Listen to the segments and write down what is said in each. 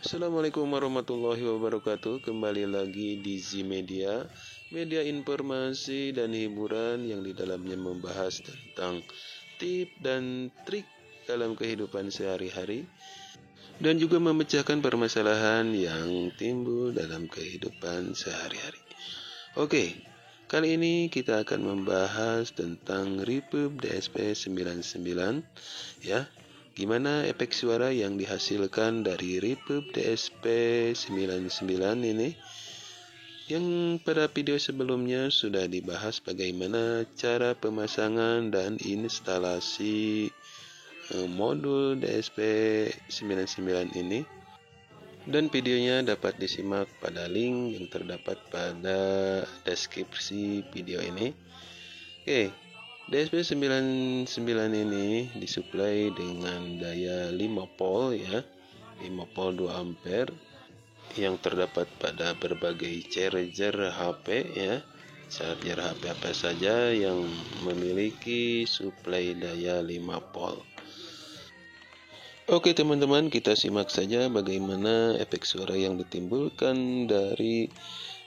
Assalamualaikum warahmatullahi wabarakatuh. Kembali lagi di Z-Media, media informasi dan hiburan yang di dalamnya membahas tentang tips dan trik dalam kehidupan sehari-hari dan juga memecahkan permasalahan yang timbul dalam kehidupan sehari-hari. Oke, kali ini kita akan membahas tentang Reverb DSP 99 ya. Gimana efek suara yang dihasilkan dari Reverb DSP 99 ini? Yang pada video sebelumnya sudah dibahas bagaimana cara pemasangan dan instalasi modul DSP 99 ini. Dan videonya dapat disimak pada link yang terdapat pada deskripsi video ini. Oke. DSP 99 ini disuplai dengan daya 5 volt ya, 5 volt 2 ampere yang terdapat pada berbagai charger HP ya. Charger HP apa saja yang memiliki suplai daya 5 volt. Oke teman-teman, kita simak saja bagaimana efek suara yang ditimbulkan dari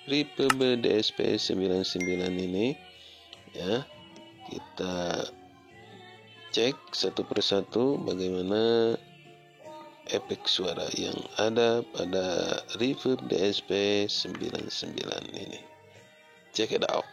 Reverb DSP 99 ini ya. Kita cek satu persatu bagaimana efek suara yang ada pada Reverb DSP 99 ini. Check it out.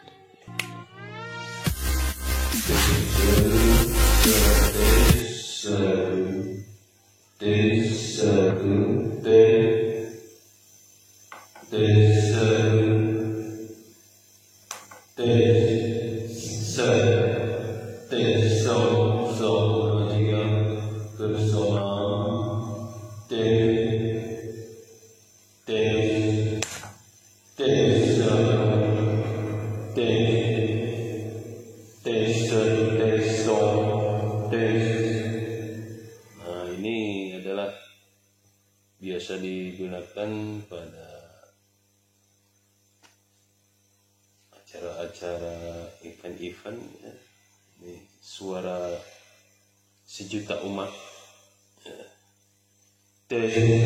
Nah, ini adalah biasa digunakan pada acara-acara event-event ya. Ini suara sejuta umat ya. There.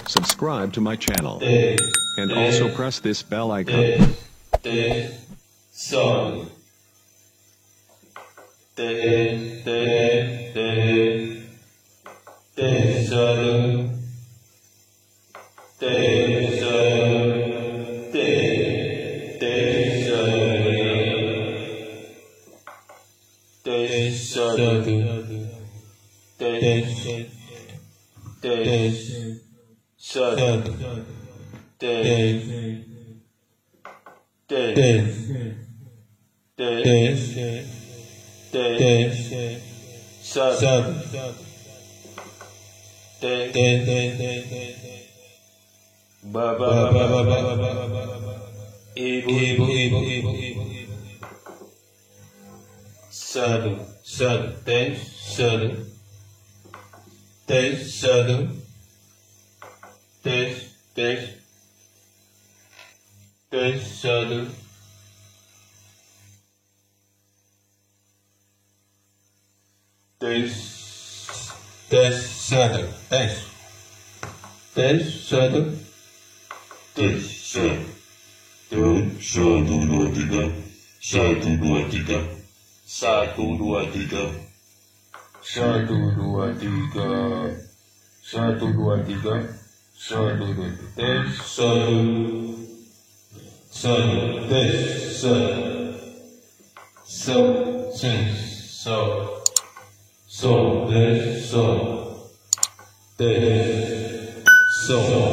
Subscribe to my channel and also press this bell icon. So